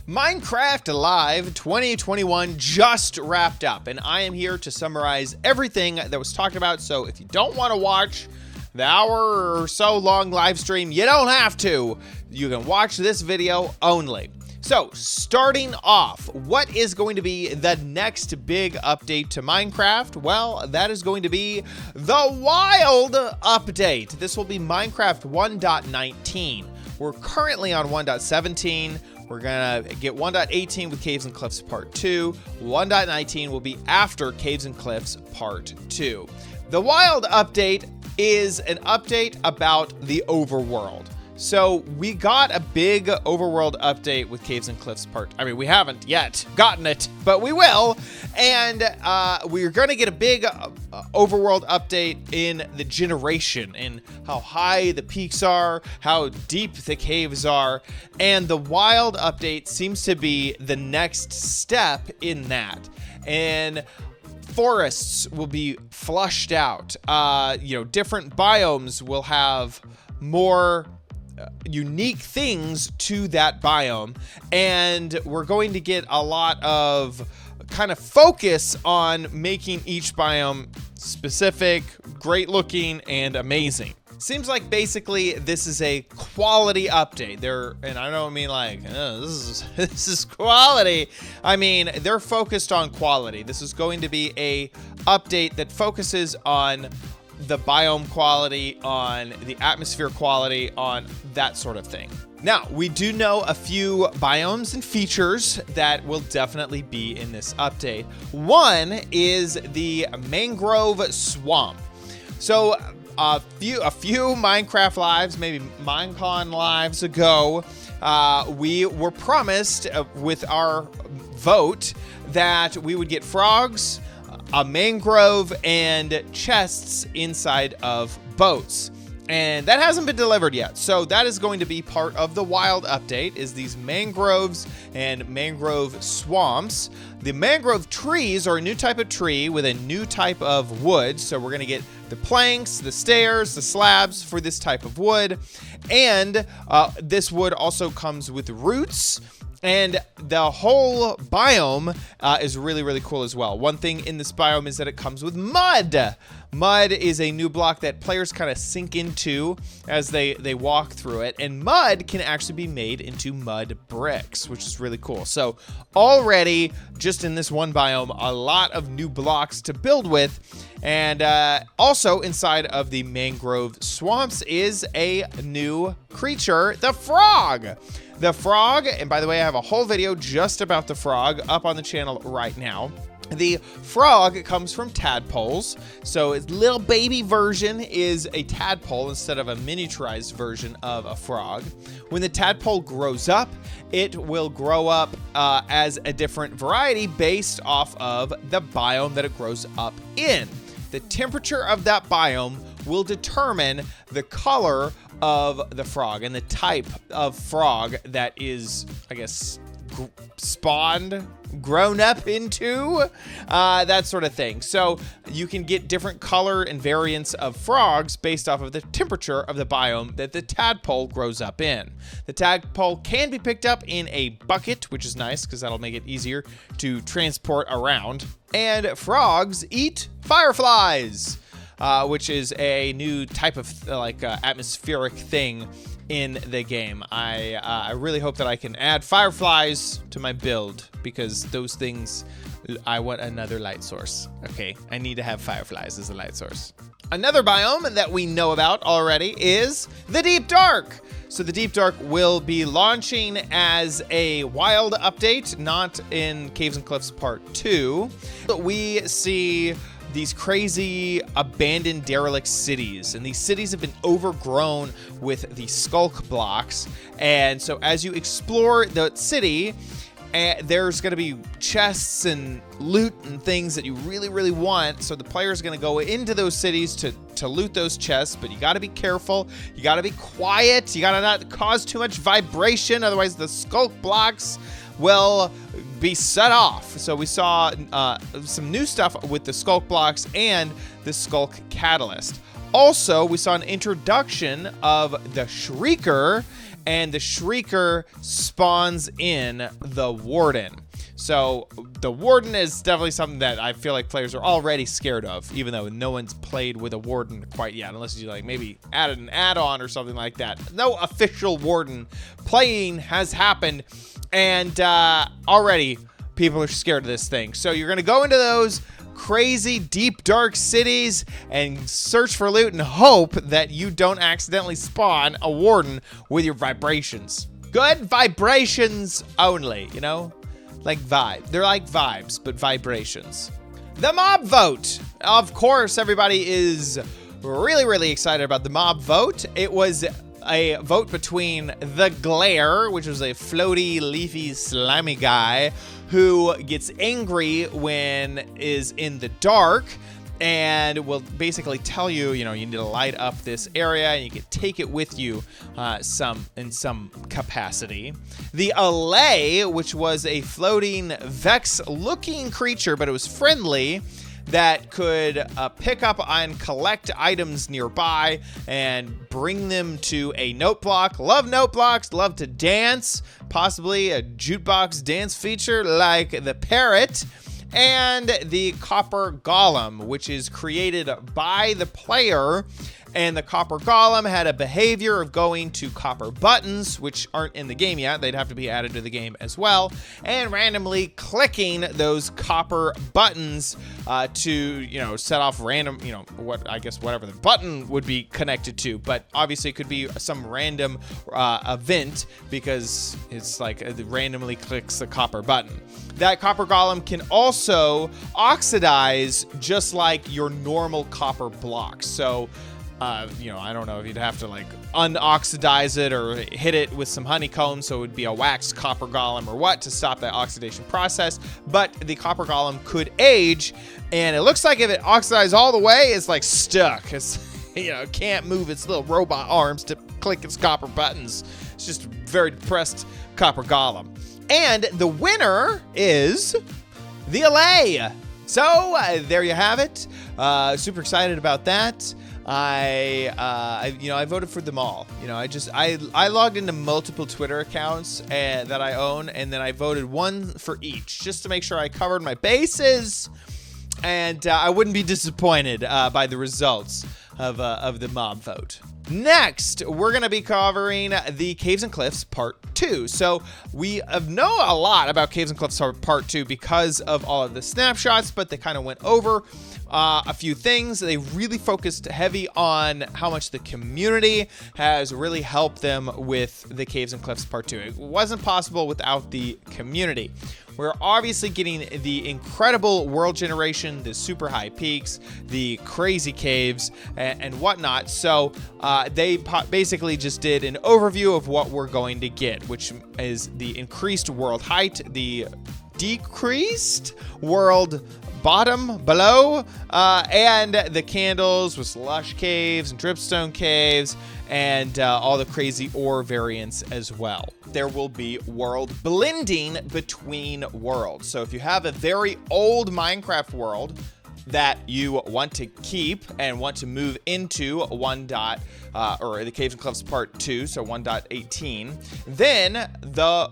Minecraft Live 2021 just wrapped up, and I am here to summarize everything that was talked about. So if you don't want to watch the hour or so long live stream, you don't have to. You can watch this video only. So starting off, what is going to be the next big update to Minecraft? Well, that is going to be the Wild update. This will be Minecraft 1.19. We're currently on 1.17. We're gonna get 1.18 with Caves and Cliffs Part 2. 1.19 will be after Caves and Cliffs Part 2. The Wild update is an update about the overworld. So we got a big overworld update with Caves and Cliffs we haven't yet gotten it, but we will. And we're going to get a big overworld update in the generation, in how high the peaks are, how deep the caves are. And the Wild update seems to be the next step in that. And forests will be flushed out. Different biomes will have more unique things to that biome, and we're going to get a lot of kind of focus on making each biome specific, great looking, and amazing. Seems like basically this is a quality update. And I don't mean like, this is quality. I mean, they're focused on quality. This is going to be a update that focuses on the biome quality, on the atmosphere quality, on that sort of thing. Now, we do know a few biomes and features that will definitely be in this update. One is the mangrove swamp. So a few Minecraft lives, maybe Minecon lives ago, we were promised with our vote that we would get frogs, a mangrove, and chests inside of boats. And that hasn't been delivered yet. So that is going to be part of the Wild update, is these mangroves and mangrove swamps. The mangrove trees are a new type of tree with a new type of wood. So we're going to get the planks, the stairs, the slabs for this type of wood. And this wood also comes with roots. And the whole biome is really, really cool as well. One thing in this biome is that it comes with mud. Mud is a new block that players kind of sink into as they walk through it. And mud can actually be made into mud bricks, which is really cool. So already, just in this one biome, a lot of new blocks to build with. And also inside of the mangrove swamps is a new creature, the frog. The frog, and by the way, I have a whole video just about the frog up on the channel right now. The frog comes from tadpoles, so its little baby version is a tadpole instead of a miniaturized version of a frog. When the tadpole grows up, it will grow up as a different variety based off of the biome that it grows up in. The temperature of that biome will determine the color of the frog and the type of frog that is, I guess, spawned, grown up into, that sort of thing. So you can get different color and variants of frogs based off of the temperature of the biome that the tadpole grows up in. The tadpole can be picked up in a bucket, which is nice because that'll make it easier to transport around. And frogs eat fireflies, which is a new type of atmospheric thing in the game. I really hope that I can add fireflies to my build, because those things, I want another light source. Okay, I need to have fireflies as a light source. Another biome that we know about already is the Deep Dark. So the Deep Dark will be launching as a Wild update, not in Caves and Cliffs Part 2. We see these crazy abandoned derelict cities, and these cities have been overgrown with the sculk blocks. And so as you explore the city, there's going to be chests and loot and things that you really, really want. So the player is going to go into those cities to loot those chests, but you got to be careful. You got to be quiet. You got to not cause too much vibration. Otherwise the sculk blocks will be set off. So we saw some new stuff with the sculk blocks and the sculk catalyst. Also, we saw an introduction of the Shrieker and the shrieker spawns in the warden. So the warden is definitely something that I feel like players are already scared of, even though no one's played with a warden quite yet, unless you like maybe added an add-on or something like that. No official warden playing has happened, and already people are scared of this thing. So you're gonna go into those crazy deep dark cities and search for loot and hope that you don't accidentally spawn a warden with your vibrations. Good vibrations only, you know? Like vibe. They're like vibes, but vibrations. The mob vote. Of course, everybody is really excited about the mob vote. It was a vote between the Glare, which was a floaty, leafy, slimy guy who gets angry when is in the dark and will basically tell you, you know, you need to light up this area and you can take it with you in some capacity. The Allay, which was a floating Vex-looking creature, but it was friendly, that could pick up and collect items nearby and bring them to a note block. Love note blocks, love to dance, possibly a jukebox dance feature like the parrot. And the Copper Golem, which is created by the player. And the Copper Golem had a behavior of going to copper buttons, which aren't in the game yet. They'd have to be added to the game as well. And randomly clicking those copper buttons to, you know, set off random, you know, whatever the button would be connected to. But obviously it could be some random event because it's like it randomly clicks the copper button. That Copper Golem can also oxidize just like your normal copper blocks. So, you know, I don't know if you'd have to like unoxidize it or hit it with some honeycomb so it would be a waxed Copper Golem or what to stop that oxidation process. But the Copper Golem could age, and it looks like if it oxidizes all the way, it's like stuck. It's, you know, it can't move its little robot arms to click its copper buttons. It's just a very depressed Copper Golem. And the winner is the Allay. So there you have it. Super excited about that. I voted for them all. You know, I logged into multiple Twitter accounts that I own, and then I voted one for each just to make sure I covered my bases, and I wouldn't be disappointed by the results of the mob vote. Next, we're going to be covering the Caves and Cliffs Part 2. So we know a lot about Caves and Cliffs Part 2 because of all of the snapshots, but they kind of went over a few things. They really focused heavy on how much the community has really helped them with the Caves and Cliffs Part 2. It wasn't possible without the community. We're obviously getting the incredible world generation, the super high peaks, the crazy caves, and whatnot. So they basically just did an overview of what we're going to get, which is the increased world height, the decreased world bottom below, and the candles with lush caves and dripstone caves, and all the crazy ore variants as well. There will be world blending between worlds. So if you have a very old Minecraft world that you want to keep and want to move into or the Caves and Cliffs Part 2, so 1.18, then the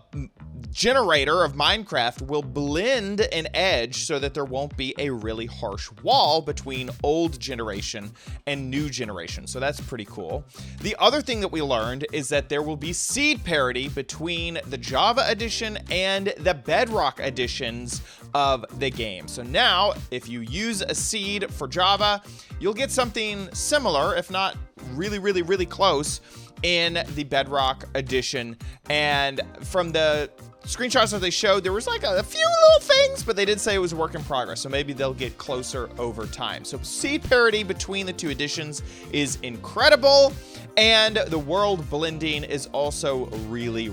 generator of Minecraft will blend an edge so that there won't be a really harsh wall between old generation and new generation. So that's pretty cool. The other thing that we learned is that there will be seed parity between the Java edition and the Bedrock editions of the game. So now, if you use a seed for Java, you'll get something similar, if not really close, in the Bedrock edition. And from the screenshots that they showed, there was like a few little things, but they did say it was a work in progress, so maybe they'll get closer over time. So seed parity between the two editions is incredible, and the world blending is also really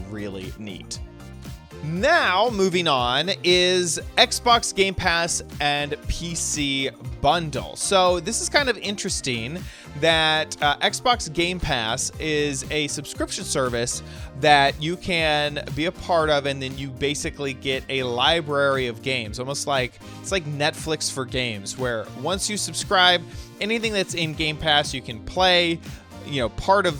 neat. Now, moving on is Xbox Game Pass and PC bundle. So this is kind of interesting that Xbox Game Pass is a subscription service that you can be a part of, and then you basically get a library of games, almost like it's like Netflix for games, where once you subscribe, anything that's in Game Pass you can play part of,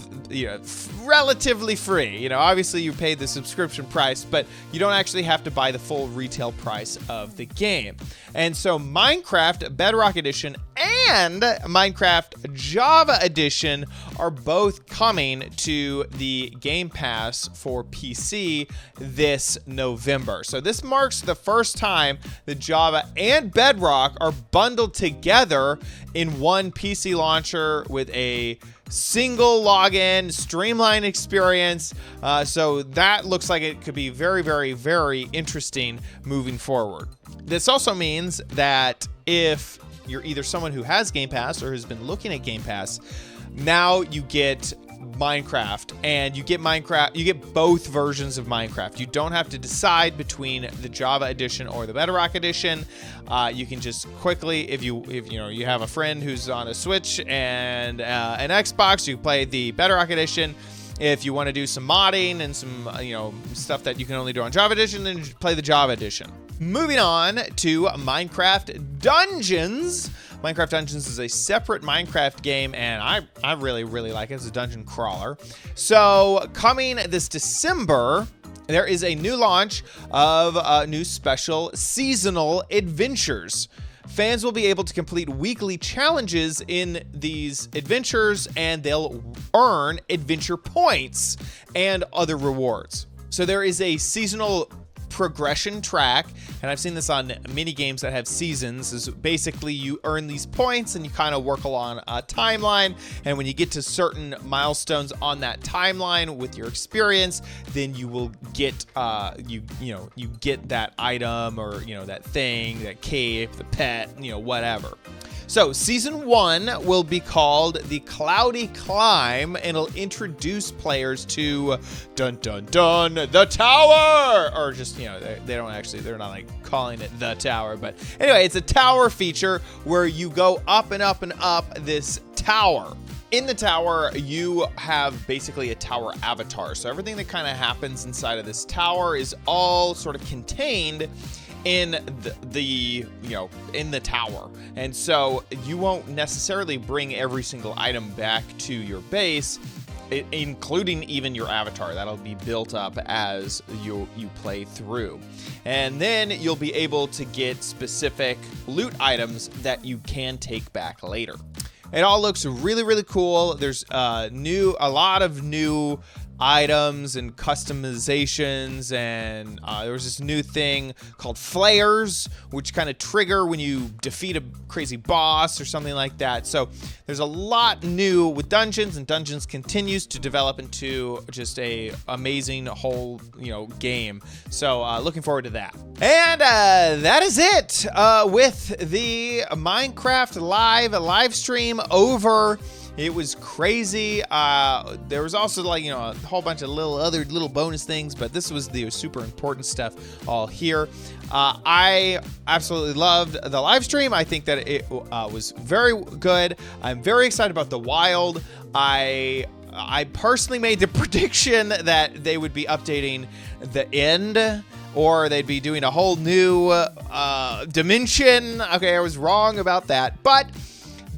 relatively free. Obviously you pay the subscription price, but you don't actually have to buy the full retail price of the game. And so Minecraft Bedrock Edition and Minecraft Java Edition are both coming to the Game Pass for PC this November. So this marks the first time that Java and Bedrock are bundled together in one PC launcher with a single login, streamlined experience. So that looks like it could be very, very, very interesting moving forward. This also means that if you're either someone who has Game Pass or has been looking at Game Pass, now you get Minecraft, and you get both versions of Minecraft. You don't have to decide between the Java edition or the Bedrock edition. You can just quickly, if you have a friend who's on a Switch and an Xbox, you play the Bedrock edition. If you want to do some modding and some stuff that you can only do on Java edition, then you play the Java edition. Moving on to Minecraft Dungeons. Minecraft Dungeons is a separate Minecraft game, and I really, really like it. It's a dungeon crawler. So coming this December, there is a new launch of new special seasonal adventures. Fans will be able to complete weekly challenges in these adventures, and they'll earn adventure points and other rewards. So there is a seasonal progression track, and I've seen this on mini games that have seasons. Is basically you earn these points and you kind of work along a timeline, and when you get to certain milestones on that timeline with your experience, then you will get you get that item, or that thing, that cave, the pet, whatever. So season 1 will be called The Cloudy Climb, and it'll introduce players to dun dun dun the tower, or just they're not like calling it the tower, but anyway, it's a tower feature where you go up and up and up this tower. In the tower, you have basically a tower avatar. So everything that kind of happens inside of this tower is all sort of contained in in the tower. And so you won't necessarily bring every single item back to your base, including even your avatar. That'll be built up as you play through. And then you'll be able to get specific loot items that you can take back later. It all looks really, really cool. There's a lot of new items and customizations, and there was this new thing called flares, which kind of trigger when you defeat a crazy boss or something like that. So there's a lot new with Dungeons, and Dungeons continues to develop into just a amazing whole game. So looking forward to that. And that is it with the Minecraft live stream over. It was crazy. There was also a whole bunch of other little bonus things, but this was the super important stuff all here. I absolutely loved the live stream. I think that it was very good. I'm very excited about the wild. I personally made the prediction that they would be updating the end, or they'd be doing a whole new dimension. Okay, I was wrong about that, but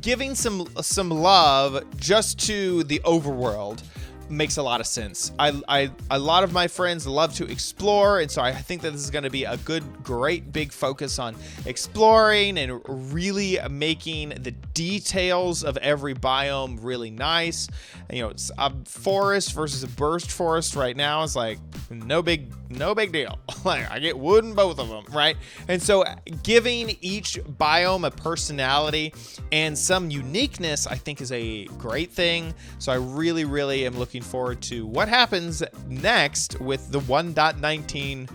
giving some love just to the overworld makes a lot of sense. A lot of my friends love to explore, and so I think that this is going to be a great big focus on exploring and really making the details of every biome really nice. It's a forest versus a burst forest right now is like no big deal. Like, I get wood in both of them, right? And so giving each biome a personality and some uniqueness, I think, is a great thing. So I really, really am looking forward to what happens next with the 1.19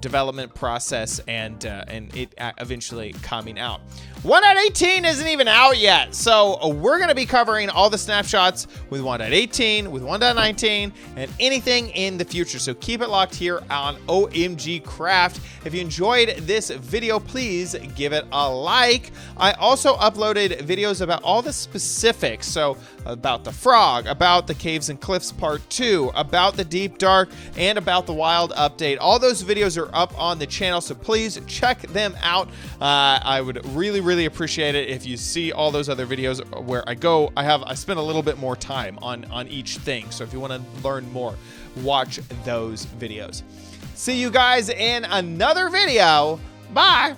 development process and it eventually coming out. 1.18 isn't even out yet, so we're going to be covering all the snapshots with 1.18, with 1.19, and anything in the future. So keep it locked here on OMG Craft. If you enjoyed this video, please give it a like. I also uploaded videos about all the specifics, so about the frog, about the Caves and Cliffs Part 2, about the Deep Dark, and about the Wild update. All those videos videos are up on the channel, so please check them out. I would really appreciate it if you see all those other videos where I spend a little bit more time on each thing. So if you want to learn more, watch those videos. See you guys in another video. Bye.